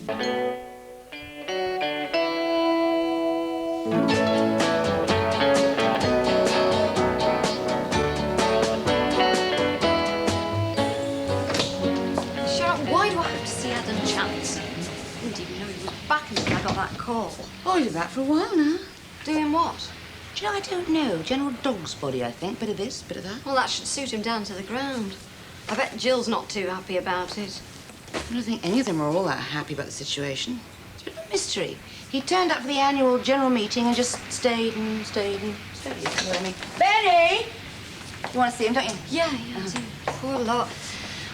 Why do I have to see Adam Chance? I didn't even know he was back until I got that call. Oh, you're back for a while now. Doing what? Do you know, I don't know. General dog's body, I think. Bit of this, bit of that. Well, that should suit him down to the ground. I bet Jill's not too happy about it. I don't think any of them are all that happy about the situation. It's a bit of a mystery. He turned up for the annual general meeting and just stayed and stayed and stayed. You know what I mean? Benny! You want to see him, don't you? Yeah, I do. Poor lot.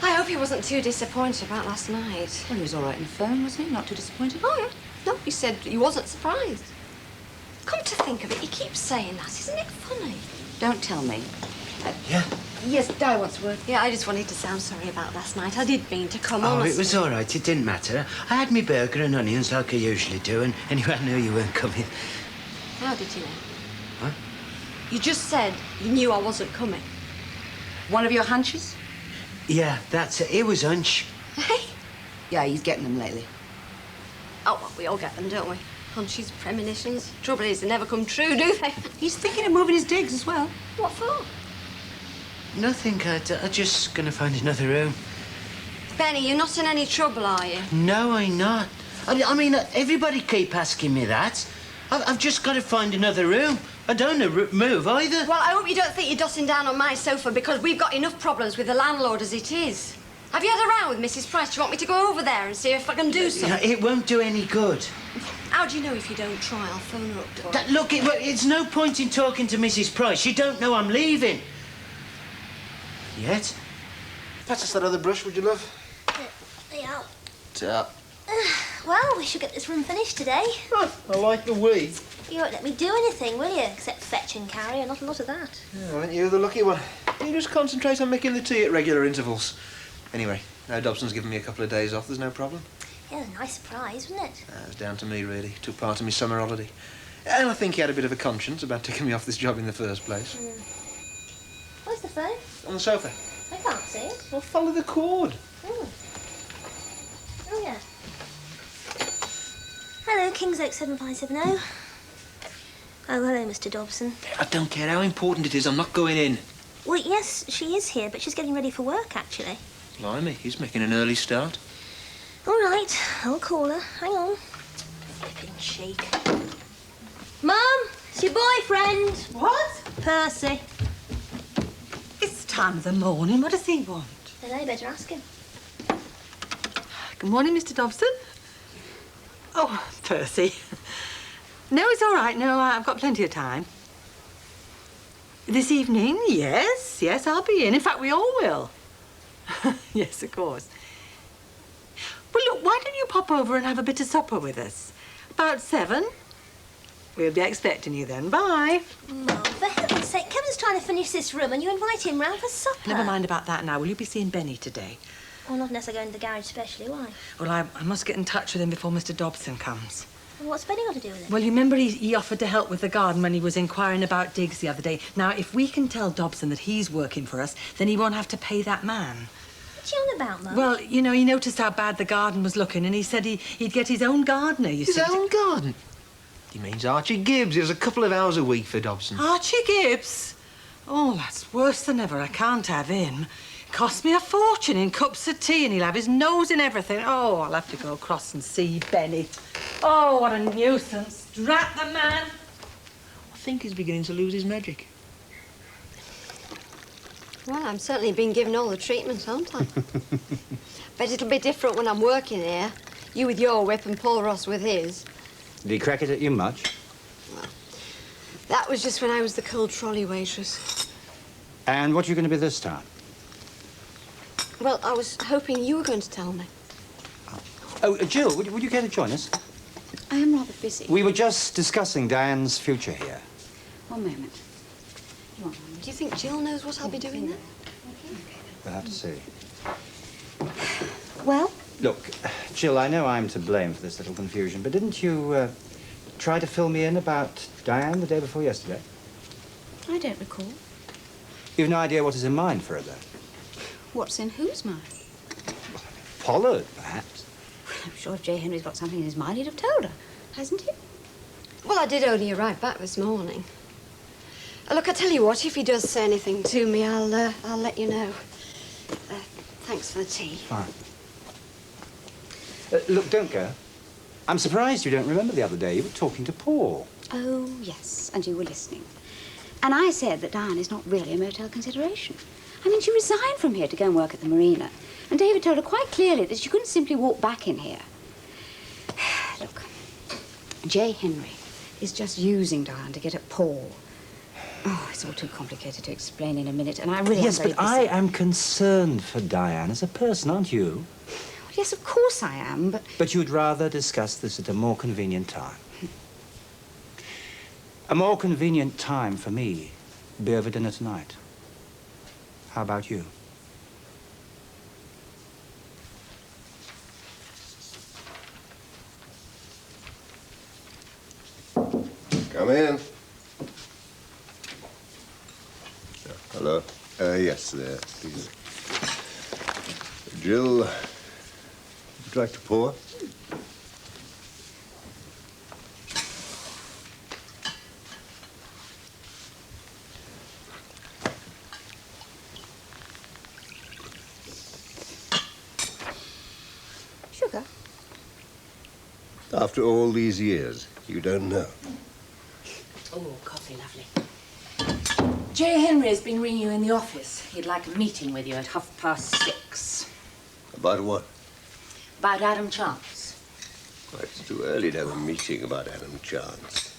I hope he wasn't too disappointed about last night. Well, he was all right on the phone, wasn't he? Not too disappointed? Oh, yeah. No, he said he wasn't surprised. Come to think of it, he keeps saying that. Isn't it funny? Don't tell me. Yeah? Yes, Di wants a word. Yeah, I just wanted to say I'm sorry about last night. I did mean to come Oh, on. it was all right. It didn't matter. I had me burger and onions like I usually do, and anyway, I knew you weren't coming. How did you know? What? You just said you knew I wasn't coming. One of your hunches? Yeah, that's it. It was hunch. Hey? Yeah, he's getting them lately. Oh, well, we all get them, don't we? Hunches, premonitions. Trouble is, they never come true, do they? He's thinking of moving his digs as well. What for? Nothing, Kath. I'm just gonna find another room. Benny, you're not in any trouble, are you? No, I'm not. I mean, everybody keep asking me that. I've just got to find another room. I don't want to move either. Well, I hope you don't think you're dossing down on my sofa because we've got enough problems with the landlord as it is. Have you had a row with Mrs. Price? Do you want me to go over there and see if I can do something? It won't do any good. How do you know if you don't try? I'll phone her up to her. Look, it's no point in talking to Mrs. Price. You don't know I'm leaving. Yet? Pass us that other brush, would you, love? Yeah. Tap. Well, we should get this room finished today. Oh, I like the we. You won't let me do anything, will you? Except fetch and carry, and not a lot of that. Yeah, aren't you the lucky one? You just concentrate on making the tea at regular intervals. Anyway, now Dobson's given me a couple of days off, there's no problem. Yeah, it was a nice surprise, wasn't it? It was down to me, really. Took part of my summer holiday. And I think he had a bit of a conscience about taking me off this job in the first place. Where's the phone? On the sofa. I can't see it. Well, follow the cord. Oh, yeah. Hello, King's Oak 7570. Oh, hello, Mr. Dobson. I don't care how important it is, I'm not going in. Well, yes, she is here, but she's getting ready for work, actually. Blimey, he's making an early start. All right, I'll call her. Hang on. Flippin' cheek. Mum, it's your boyfriend. What? Percy. It's time of the morning. What does he want? Then I better ask him. Good morning, Mr. Dobson. Oh, Percy. No, it's all right. No, I've got plenty of time. This evening? Yes, I'll be in. In fact, we all will. Yes, of course. Well, look, why don't you pop over and have a bit of supper with us? About 7. We'll be expecting you then. Bye. Mum, for heaven's sake, Kevin's trying to finish this room and you invite him round for supper. Never mind about that now. Will you be seeing Benny today? Well, not unless I go into the garage specially. Why? Well, I must get in touch with him before Mr. Dobson comes. Well, what's Benny got to do with it? Well, you remember he offered to help with the garden when he was inquiring about digs the other day. Now, if we can tell Dobson that he's working for us, then he won't have to pay that man. What's he on about, Mum? Well, you know, he noticed how bad the garden was looking and he said he'd get his own gardener, you see. His own garden? He means Archie Gibbs. He has a couple of hours a week for Dobson. Archie Gibbs? Oh, that's worse than ever. I can't have him. Cost me a fortune in cups of tea and he'll have his nose in everything. Oh, I'll have to go across and see Benny. Oh, what a nuisance. Drat the man. I think he's beginning to lose his magic. Well, I'm certainly being given all the treatment, aren't I? Bet it'll be different when I'm working here. You with your whip and Paul Ross with his. Did he crack it at you much? Well, that was just when I was the cold trolley waitress. And what are you going to be this time? Well, I was hoping you were going to tell me. Oh, Jill, would you care to join us? I am rather busy. We were just discussing Diane's future here. One moment. Do you think Jill knows what I'll be doing then? We'll have to see. Well? Look, Jill, I know I'm to blame for this little confusion, but didn't you try to fill me in about Diane the day before yesterday? I don't recall. You've no idea what is in mind for her, then? What's in whose mind? Pollard, perhaps. sure if J. Henry's got something in his mind, he'd have told her, hasn't he? Well, I did only arrive back this morning. Look, I tell you what, if he does say anything to me, I'll let you know. Thanks for the tea. Fine. Look, don't go. I'm surprised you don't remember the other day you were talking to Paul. Oh, yes, and you were listening. And I said that Diane is not really a motel consideration. I mean, she resigned from here to go and work at the marina. And David told her quite clearly that she couldn't simply walk back in here. Look, J. Henry is just using Diane to get at Paul. Oh, it's all too complicated to explain in a minute, and I really Yes, am very but I am concerned for Diane as a person, aren't you? Well, yes, of course I am, but... But you'd rather discuss this at a more convenient time. A more convenient time for me would be over dinner tonight. How about you? Come in. Hello. Yes, there, please. Jill, would you like to pour? Sugar? After all these years, you don't know. Oh, coffee, lovely. J. Henry has been ringing you in the office. He'd like a meeting with you at 6:30. About what? About Adam Chance. Well, it's too early to have a meeting about Adam Chance.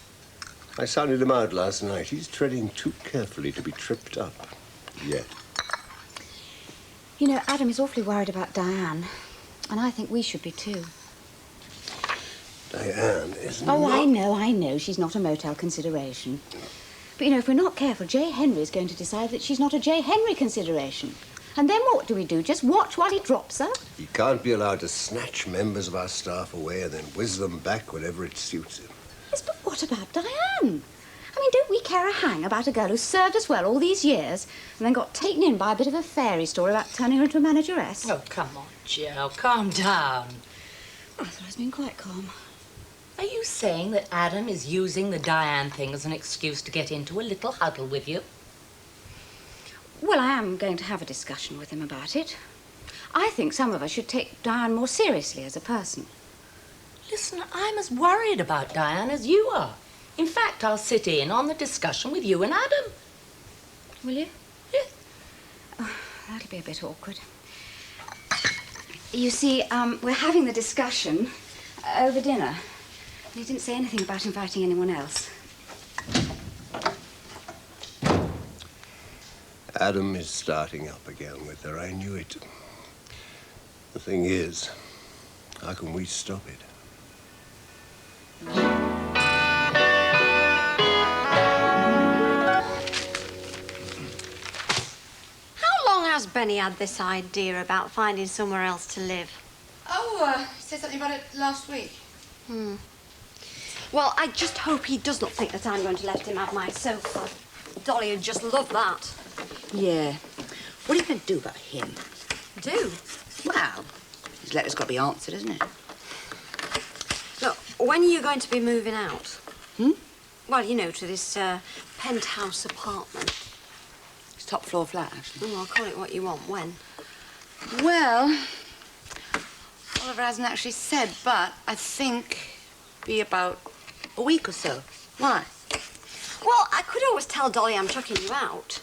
I sounded him out last night. He's treading too carefully to be tripped up. Yet. You know, Adam is awfully worried about Diane. And I think we should be too. Diane is Oh, not... I know. She's not a motel consideration. But, you know, if we're not careful, J. Henry is going to decide that she's not a J. Henry consideration. And then what do we do? Just watch while he drops her? He can't be allowed to snatch members of our staff away and then whiz them back whenever it suits him. Yes, but what about Diane? I mean, don't we care a hang about a girl who served us well all these years and then got taken in by a bit of a fairy story about turning her into a manageress? Oh, come on, Jill, calm down. I thought I was being quite calm. Are you saying that Adam is using the Diane thing as an excuse to get into a little huddle with you? Well, I am going to have a discussion with him about it. I think some of us should take Diane more seriously as a person. Listen, I'm as worried about Diane as you are. In fact, I'll sit in on the discussion with you and Adam. Will you? Yes. Oh, that'll be a bit awkward. You see, we're having the discussion over dinner. He didn't say anything about inviting anyone else. Adam is starting up again with her. I knew it. The thing is, how can we stop it? How long has Benny had this idea about finding somewhere else to live? Oh, he said something about it last week. Well, I just hope he does not think that I'm going to let him have my sofa. Dolly would just love that. Yeah. What are you going to do about him? Do? Well, his letter's got to be answered, isn't it? Look, when are you going to be moving out? Well, you know, to this penthouse apartment. It's top floor flat, actually. Oh, I'll call it what you want. When? Well, Oliver hasn't actually said, but I think be about a week or so. Why? Well, I could always tell Dolly I'm chucking you out.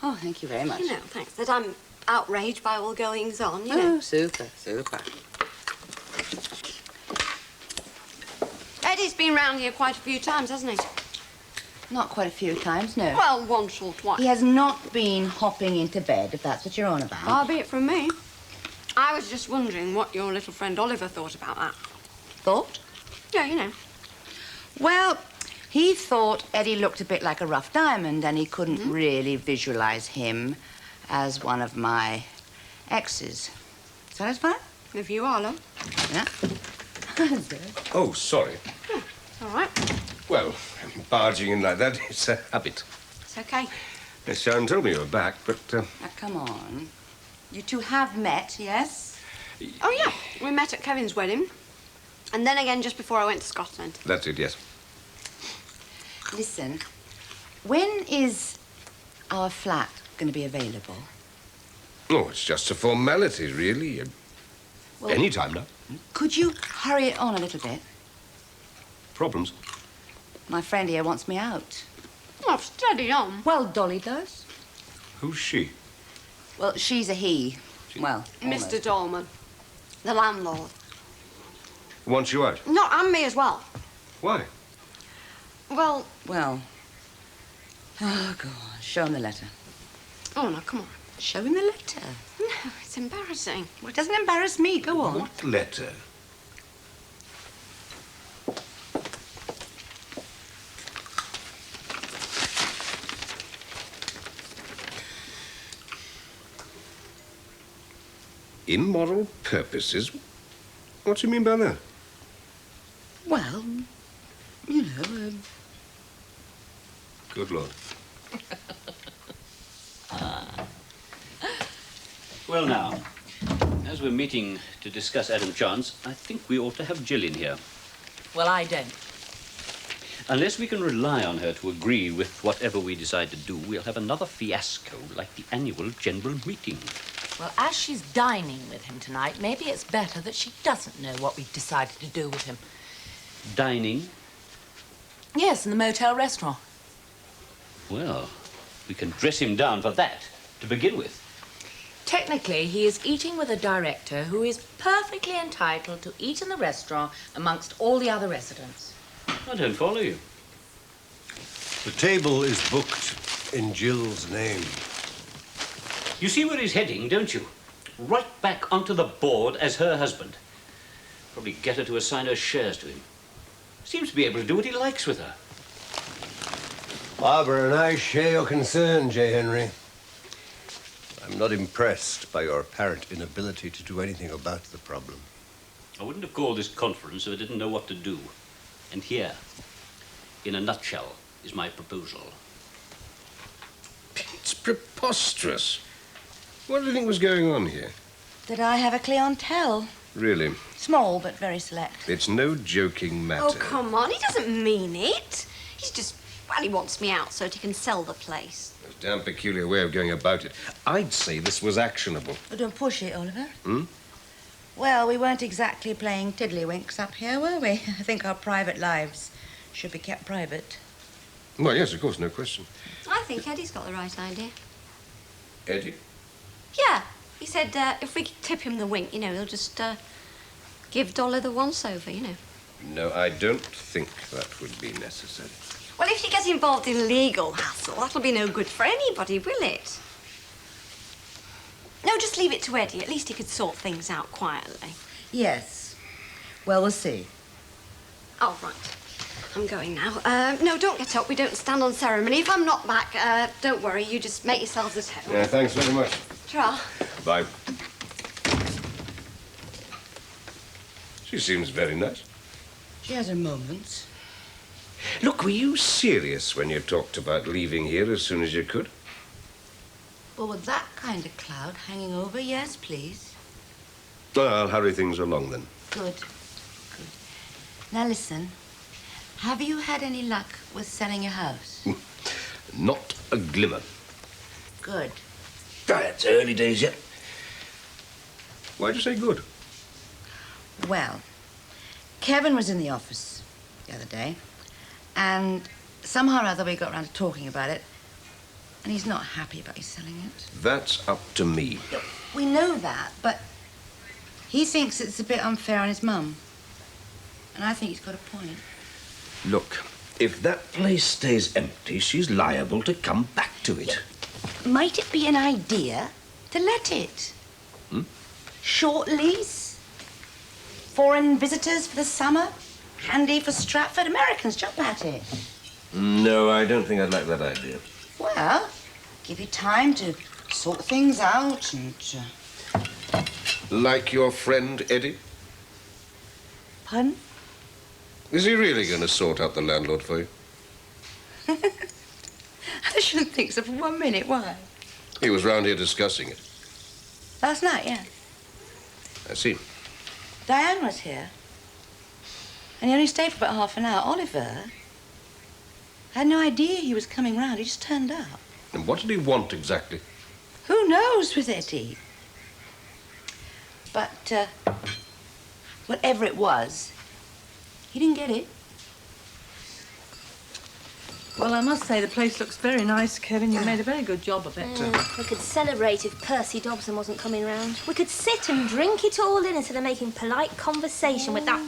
Oh, thank you very much. You know, thanks, that I'm outraged by all goings on, you know. Oh, super, super. Eddie's been round here quite a few times, hasn't he? Not quite a few times, no. Well, once or twice. He has not been hopping into bed, if that's what you're on about. Far be it from me. I was just wondering what your little friend Oliver thought about that. Thought? Yeah, you know. Well, he thought Eddie looked a bit like a rough diamond and he couldn't really visualize him as one of my exes. Satisfied? If you are, love. Yeah. Oh, sorry. All right. Well, barging in like that, it's a habit. It's okay. Yes, Sharon told me you were back, but... Now, come on. You two have met, yes? Oh, yeah. We met at Kevin's wedding. And then again just before I went to Scotland. That's it, yes. Listen, when is our flat going to be available? Oh, it's just a formality, really. Well, Any time now. Could you hurry it on a little bit? Problems? My friend here wants me out. Oh, steady on. Well, Dolly does. Who's she? Well, she's a he. Well, almost. Mr. Dolman, the landlord. Wants you out? No, and me as well. Why? Well... Well. Oh, go on. Show him the letter. Oh, no, come on. Show him the letter. No, it's embarrassing. Well, it doesn't embarrass me. Go on. What letter? Immoral purposes? What do you mean by that? Well, you know, Good Lord. Well, now, as we're meeting to discuss Adam Chance, I think we ought to have Jill in here. Well, I don't. Unless we can rely on her to agree with whatever we decide to do, we'll have another fiasco like the annual general meeting. Well, as she's dining with him tonight, maybe it's better that she doesn't know what we've decided to do with him. Dining? Yes, in the motel restaurant. Well, we can dress him down for that, to begin with. Technically, he is eating with a director who is perfectly entitled to eat in the restaurant amongst all the other residents. I don't follow you. The table is booked in Jill's name. You see where he's heading, don't you? Right back onto the board as her husband. Probably get her to assign her shares to him. Seems to be able to do what he likes with her. Barbara and I share your concern, J. Henry. I'm not impressed by your apparent inability to do anything about the problem. I wouldn't have called this conference if I didn't know what to do. And here, in a nutshell, is my proposal. It's preposterous. What do you think was going on here? that I have a clientele. Really? Small, but very select. It's no joking matter. Oh, come on. He doesn't mean it. He's just, well, he wants me out so that he can sell the place. It's a damn peculiar way of going about it. I'd say this was actionable. Oh, don't push it, Oliver. Hmm? Well, we weren't exactly playing tiddlywinks up here, were we? I think our private lives should be kept private. Well, yes, of course, no question. I think Eddie's got the right idea. Eddie? Yeah. He said if we tip him the wink, you know, he'll just give Dolly the once-over, you know. No, I don't think that would be necessary. Well, if you get involved in legal hassle, that'll be no good for anybody, will it? No, just leave it to Eddie. At least he could sort things out quietly. Yes. Well, we'll see. Oh, right. I'm going now. No, don't get up. We don't stand on ceremony. If I'm not back, don't worry. You just make yourselves at home. Yeah, thanks very much. Tra. Bye. She seems very nice. She has her moments. Look, were you serious when you talked about leaving here as soon as you could? Well, with that kind of cloud hanging over, yes, please. Well, I'll hurry things along then. Good. Good. Now, listen. Have you had any luck with selling your house? Not a glimmer. Good. It's early days yet. Why'd you say good? Well, Kevin was in the office the other day, and somehow or other we got around to talking about it, and he's not happy about you selling it. That's up to me. Look, we know that, but he thinks it's a bit unfair on his mum, and I think he's got a point. Look, if that place stays empty, she's liable to come back to it. Might it be an idea to let it? Hmm? Short lease? Foreign visitors for the summer? Handy for Stratford. Americans jump at it. No, I don't think I'd like that idea. Well, give you time to sort things out and... Like your friend Eddie? Pardon? Is he really going to sort out the landlord for you? I shouldn't think so for 1 minute. Why? He was round here discussing it. Last night, yeah. I see. Diane was here. And he only stayed for about half an hour. Oliver, I had no idea he was coming round. He just turned up. And what did he want exactly? Who knows with Eddie? But, whatever it was, he didn't get it. Well, I must say the place looks very nice, Kevin. You made a very good job of it. We could celebrate if Percy Dobson wasn't coming round. We could sit and drink it all in instead of making polite conversation with that...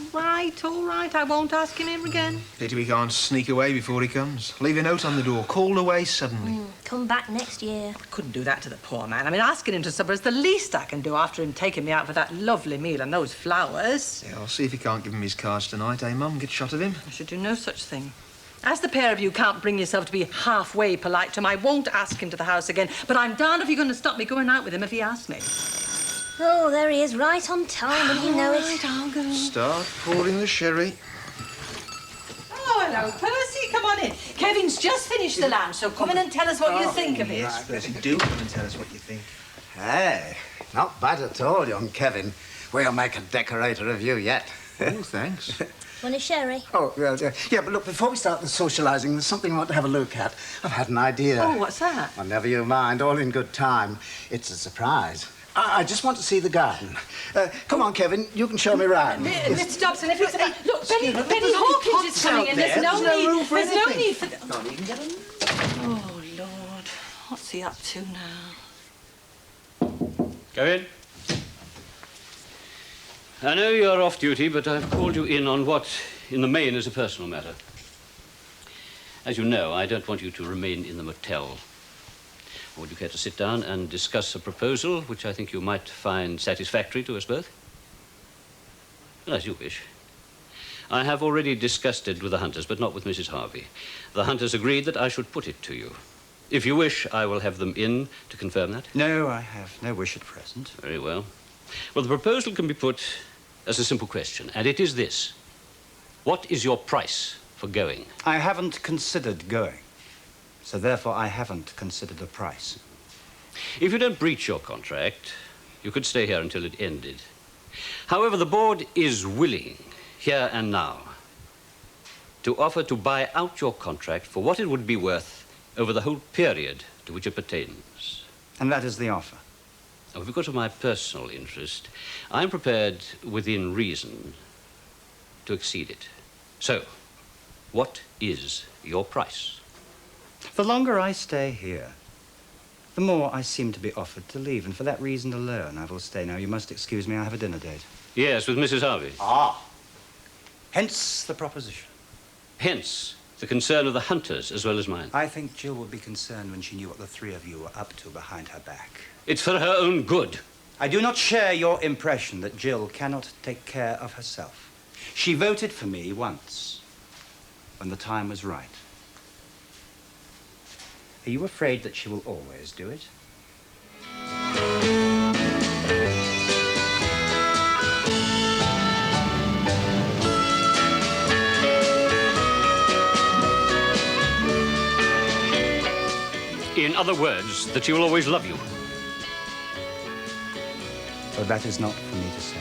All right. I won't ask him in again. Pity we can't sneak away before he comes. Leave a note on the door. Called away suddenly. Come back next year. I couldn't do that to the poor man. I mean, asking him to supper is the least I can do after him taking me out for that lovely meal and those flowers. Yeah, I'll see if he can't give him his cards tonight, eh, Mum? Get a shot of him. I should do no such thing. As the pair of you can't bring yourself to be halfway polite to him, I won't ask him to the house again. But I'm darned if you're going to stop me going out with him if he asks me. Oh, there he is, right on time, and you know it. I'll go. Start pouring the sherry. Oh, hello, Percy. Come on in. Kevin's just finished the lunch, so come in and tell us what you think of it. Yes, Percy, do come and tell us what you think. Hey, not bad at all, young Kevin. We'll make a decorator of you yet. Oh, thanks. Want a sherry? Oh, yeah, but look, before we start the socialising, there's something I want to have a look at. I've had an idea. Oh, what's that? Oh, never you mind, all in good time. It's a surprise. I just want to see the garden. Come on, Kevin, you can show me round. Mr. Dobson, if it's about... Look, Benny Hawkins is coming in. There's no need for... Oh, Lord. What's he up to now? Go in. I know you're off duty, but I've called you in on what, in the main, is a personal matter. As you know, I don't want you to remain in the motel. Would you care to sit down and discuss a proposal which I think you might find satisfactory to us both? As you wish. I have already discussed it with the Hunters, but not with Mrs. Harvey. The Hunters agreed that I should put it to you. If you wish, I will have them in to confirm that. No, I have no wish at present. Very well. Well, the proposal can be put as a simple question, and it is this. What is your price for going? I haven't considered going, so therefore I haven't considered the price. If you don't breach your contract, you could stay here until it ended. However, the board is willing, here and now, to offer to buy out your contract for what it would be worth over the whole period to which it pertains. And that is the offer? Now, because of my personal interest, I'm prepared, within reason, to exceed it. So, what is your price? The longer I stay here, the more I seem to be offered to leave, and for that reason alone, I will stay. Now, you must excuse me, I have a dinner date. Yes, with Mrs. Harvey. Ah. Hence the proposition. Hence the concern of the Hunters as well as mine. I think Jill would be concerned when she knew what the three of you were up to behind her back. It's for her own good. I do not share your impression that Jill cannot take care of herself. She voted for me once, when the time was right. Are you afraid that she will always do it? In other words, that she will always love you. But that is not for me to say.